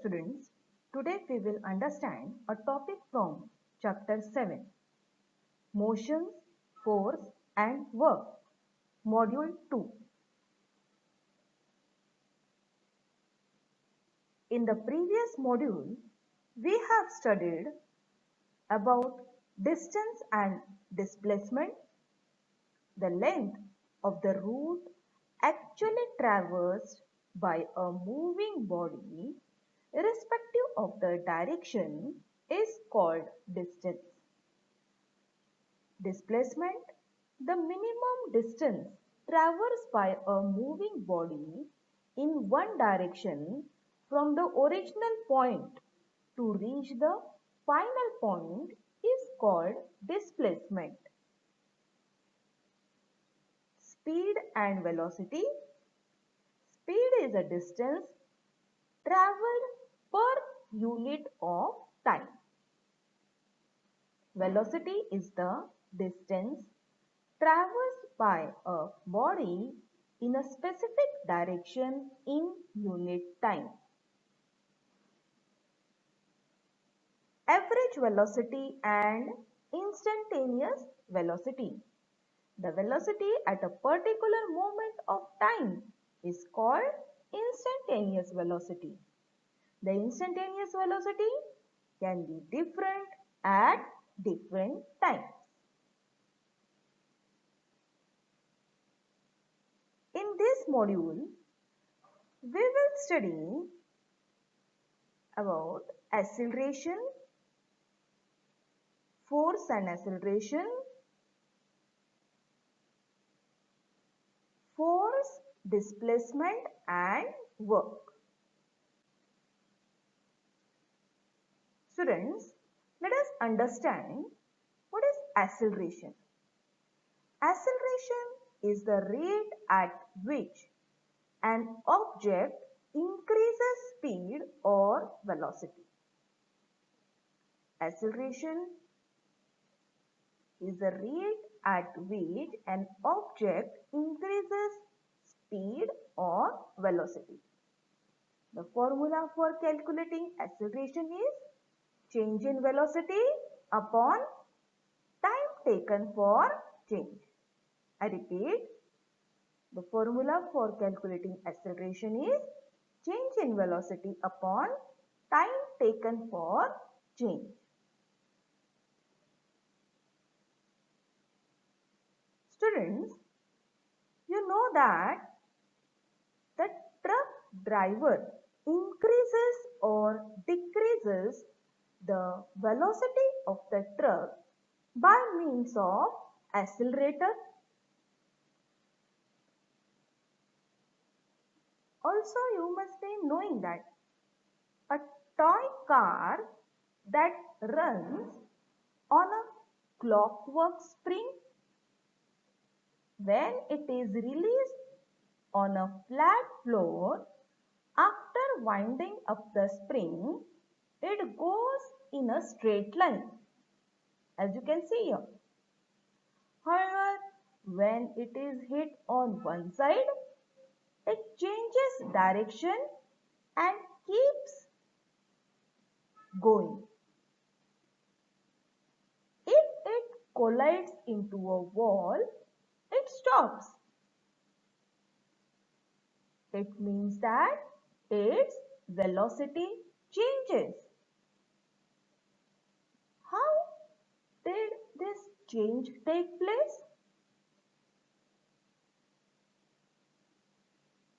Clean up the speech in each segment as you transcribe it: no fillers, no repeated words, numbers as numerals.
students, today we will understand a topic from chapter 7, Motions, Force and Work, module 2. In the previous module, we have studied about distance and displacement, the length of the route actually traversed by a moving body irrespective of the direction is called distance. Displacement, the minimum distance traversed by a moving body in one direction from the original point to reach the final point is called displacement. Speed and velocity. Speed is a distance traveled per unit of time. Velocity is the distance traversed by a body in a specific direction in unit time. Average velocity and instantaneous velocity. The velocity at a particular moment of time is called instantaneous velocity. The instantaneous velocity can be different at different times. In this module, we will study about acceleration, force and acceleration, force, displacement and work. Students, let us understand what is acceleration. Acceleration is the rate at which an object increases speed or velocity. Acceleration is the rate at which an object increases speed or velocity. The formula for calculating acceleration is change in velocity upon time taken for change. I repeat, the formula for calculating acceleration is change in velocity upon time taken for change. Students, you know that the truck driver increases or decreases the velocity of the truck by means of accelerator. Also, you must be knowing that a toy car that runs on a clockwork spring, when it is released on a flat floor, after winding up the spring, it goes in a straight line, as you can see here. However, when it is hit on one side, it changes direction and keeps going. If it collides into a wall, it stops. It means that its velocity changes. How did this change take place?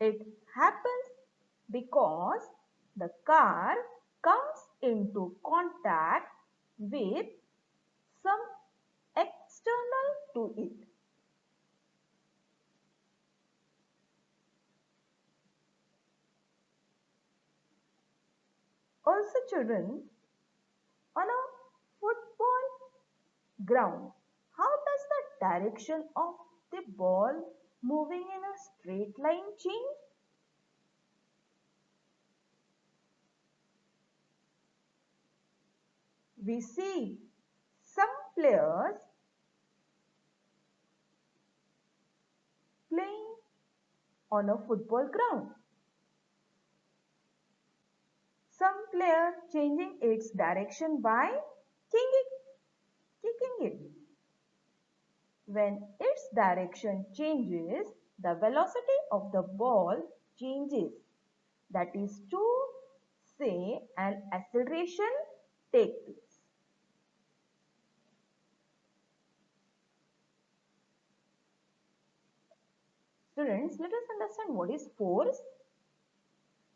It happens because the car comes into contact with some external to it. Also children, on a football ground, how does the direction of the ball moving in a straight line change? We see some players playing on a football ground. Some player changing its direction by kicking it. When its direction changes, the velocity of the ball changes. That is to say, an acceleration takes place. Students, let us understand what is force.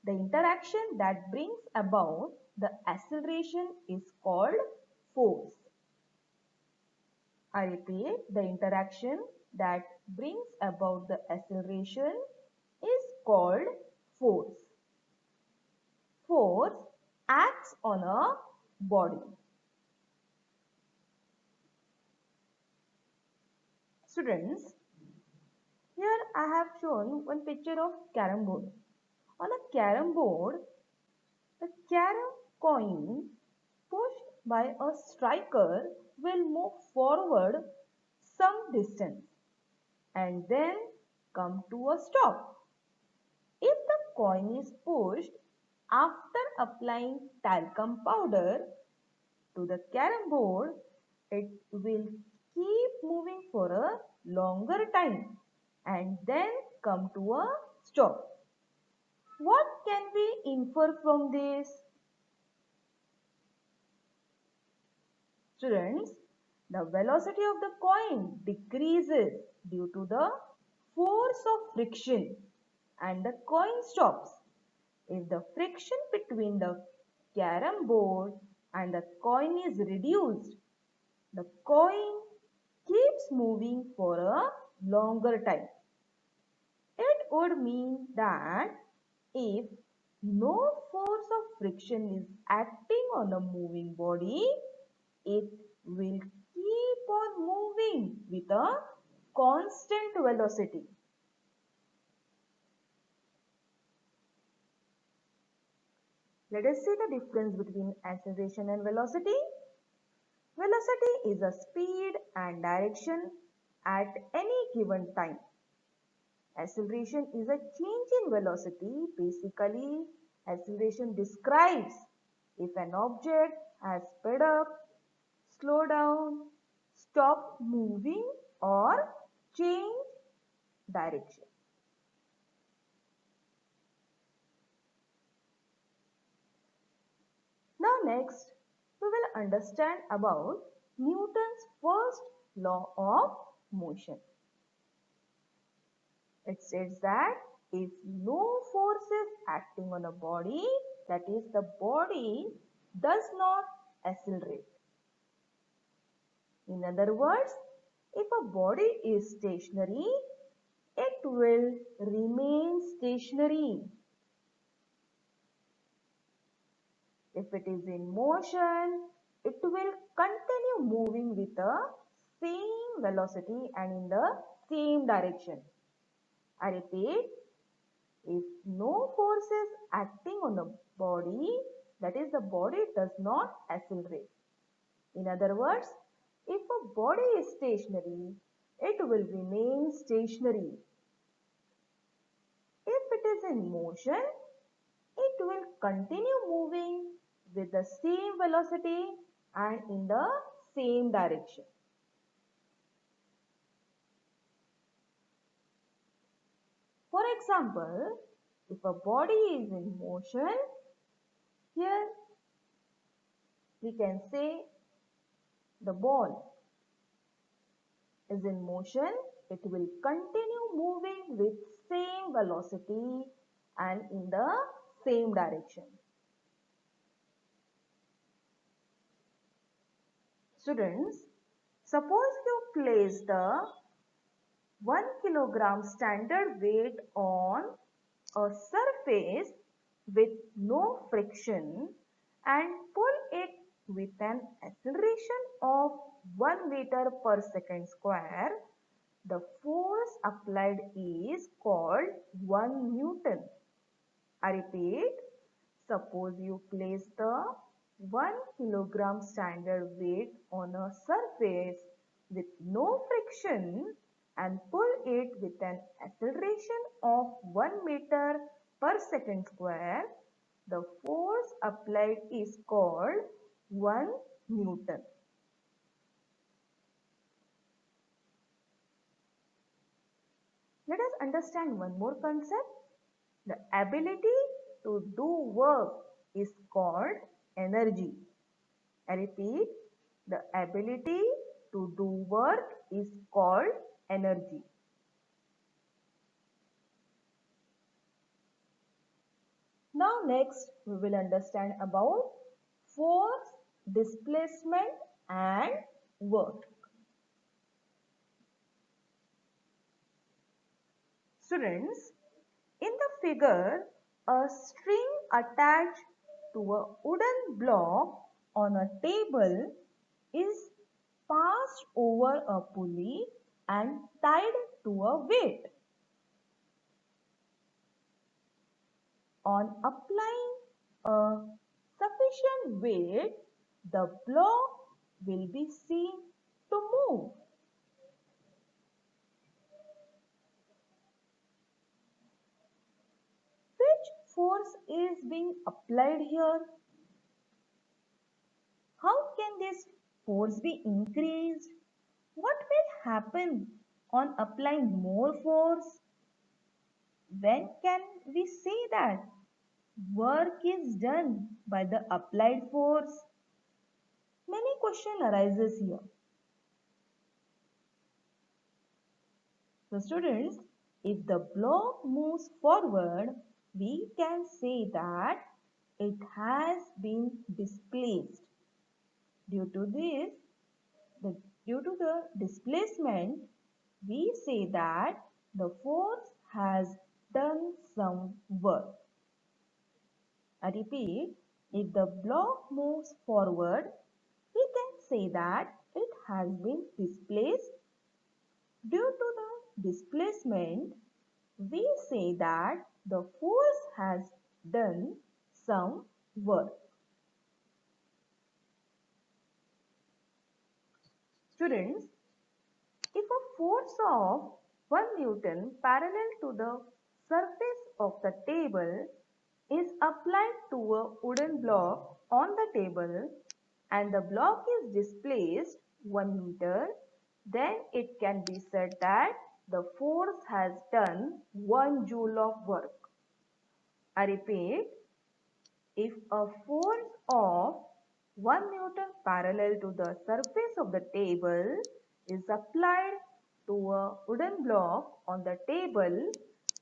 The interaction that brings about the acceleration is called force. I repeat, the interaction that brings about the acceleration is called force. Force acts on a body. Students, here I have shown one picture of carom board. On a carom board, the carom coin pushed by a striker will move forward some distance and then come to a stop. If the coin is pushed after applying talcum powder to the carom board, it will keep moving for a longer time and then come to a stop. What can we infer from this? Students, the velocity of the coin decreases due to the force of friction and the coin stops. If the friction between the carom board and the coin is reduced, the coin keeps moving for a longer time. It would mean that if no force of friction is acting on a moving body, it will keep on moving with a constant velocity. Let us see the difference between acceleration and velocity. Velocity is a speed and direction at any given time. Acceleration is a change in velocity. Basically, acceleration describes if an object has sped up, slow down, stop moving or change direction. Now next, we will understand about Newton's first law of motion. It states that if no force is acting on a body, that is the body does not accelerate. In other words, if a body is stationary, it will remain stationary. If it is in motion, it will continue moving with the same velocity and in the same direction. I repeat, if no force is acting on a body, that is the body does not accelerate. In other words, if a body is stationary, it will remain stationary. If it is in motion, it will continue moving with the same velocity and in the same direction. For example, if a body is in motion, here we can say the ball is in motion, it will continue moving with same velocity and in the same direction. Students, suppose you place the 1 kilogram standard weight on a surface with no friction and pull it with an acceleration of 1 meter per second square, the force applied is called 1 Newton. I repeat, suppose you place the 1 kilogram standard weight on a surface with no friction and pull it with an acceleration of 1 meter per second square, the force applied is called 1 Newton. Let us understand one more concept. The ability to do work is called energy. I repeat, the ability to do work is called energy. Now next we will understand about force, displacement and work. Students, in the figure, a string attached to a wooden block on a table is passed over a pulley and tied to a weight. On applying a sufficient weight, the block will be seen to move. Which force is being applied here? How can this force be increased? What will happen on applying more force? When can we say that work is done by the applied force? Many questions arises here. So students, if the block moves forward, we can say that it has been displaced. Due to this, due to the displacement, we say that the force has done some work. I repeat, if the block moves forward, we can say that it has been displaced. Due to the displacement, we say that the force has done some work. Students, if a force of 1 Newton parallel to the surface of the table is applied to a wooden block on the table and the block is displaced 1 meter, then it can be said that the force has done 1 joule of work. I repeat, if a force of 1 Newton parallel to the surface of the table is applied to a wooden block on the table,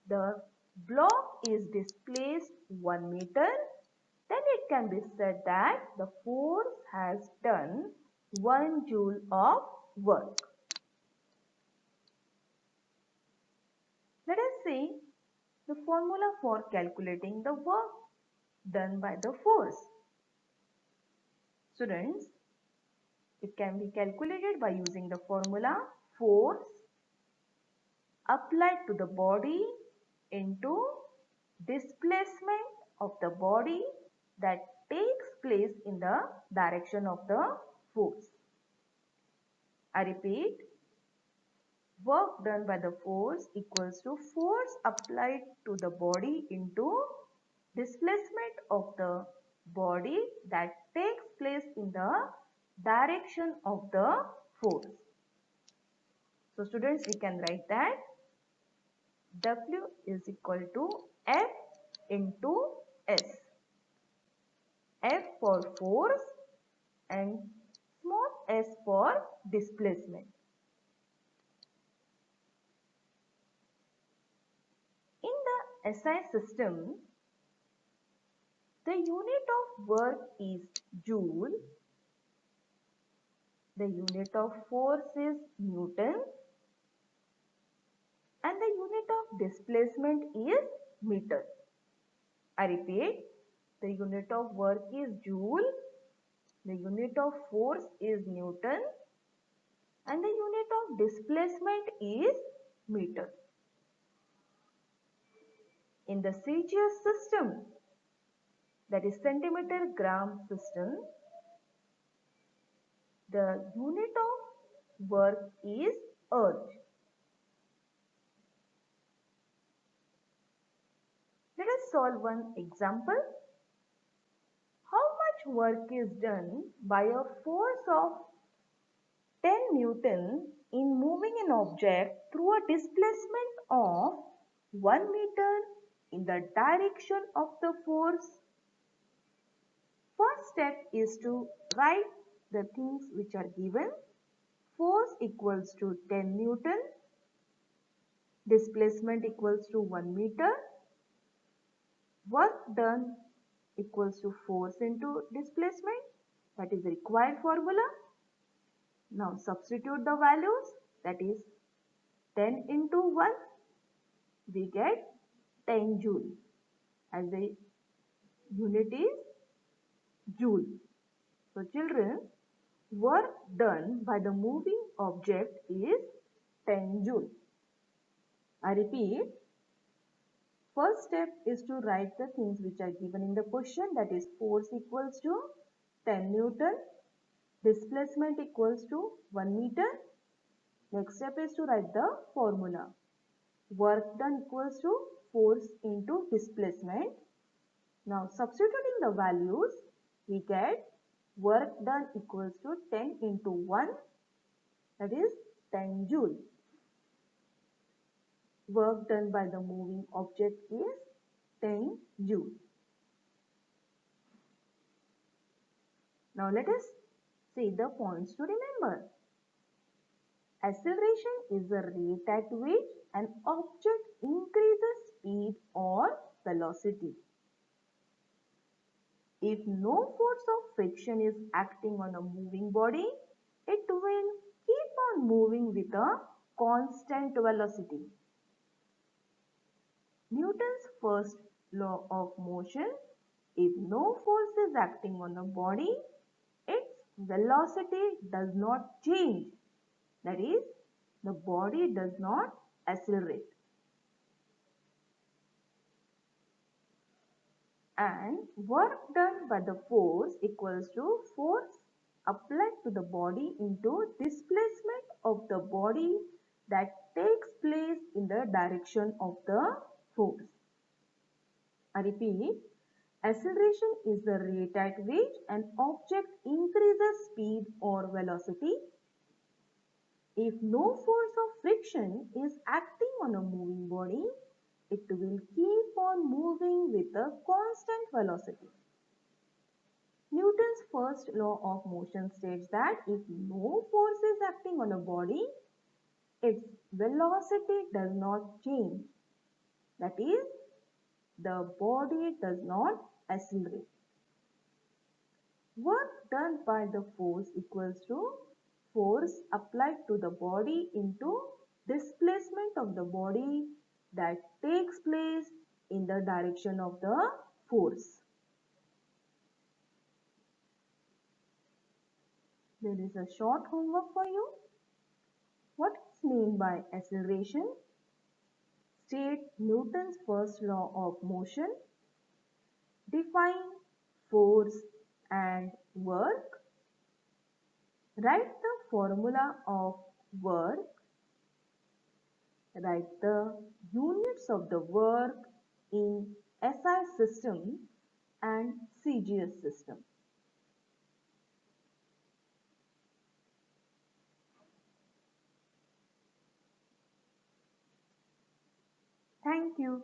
the block is displaced 1 meter, then it can be said that the force has done 1 joule of work. Let us see the formula for calculating the work done by the force. Students, it can be calculated by using the formula force applied to the body into displacement of the body that takes place in the direction of the force. I repeat, work done by the force equals to force applied to the body into displacement of the body that takes place in the direction of the force. So students, we can write that W is equal to F into S. F for force and small s for displacement. In the SI system, the unit of work is joule, the unit of force is Newton, and the unit of displacement is meter. I repeat, the unit of work is joule, the unit of force is Newton, and the unit of displacement is meter. In the CGS system, that is centimeter gram system, the unit of work is earth. Let us solve one example. such work is done by a force of 10 Newton in moving an object through a displacement of 1 meter in the direction of the force. First step is to write the things which are given. Force equals to 10 Newton. Displacement equals to 1 meter. Work done equals to force into displacement. That is the required formula. Now substitute the values. That is 10 into 1. We get 10 joule. As the unit is joule. So children, work done by the moving object is 10 joule. I repeat, first step is to write the things which are given in the question, that is force equals to 10 Newton, displacement equals to 1 meter. Next step is to write the formula. Work done equals to force into displacement. Now substituting the values, we get work done equals to 10 into 1, that is 10 joule. Work done by the moving object is 10 joule. Now let us see the points to remember. Acceleration is the rate at which an object increases speed or velocity. If no force of friction is acting on a moving body, it will keep on moving with a constant velocity. Newton's first law of motion, if no force is acting on a body, its velocity does not change. That is, the body does not accelerate. And work done by the force equals to force applied to the body into displacement of the body that takes place in the direction of the force. I repeat, acceleration is the rate at which an object increases speed or velocity. If no force of friction is acting on a moving body, it will keep on moving with a constant velocity. Newton's first law of motion states that if no force is acting on a body, its velocity does not change. That is, the body does not accelerate. Work done by the force equals to force applied to the body into displacement of the body that takes place in the direction of the force. There is a short homework for you. What is meant by acceleration? State Newton's first law of motion. Define force and work. Write the formula of work. Write the units of the work in SI system and CGS system. Thank you.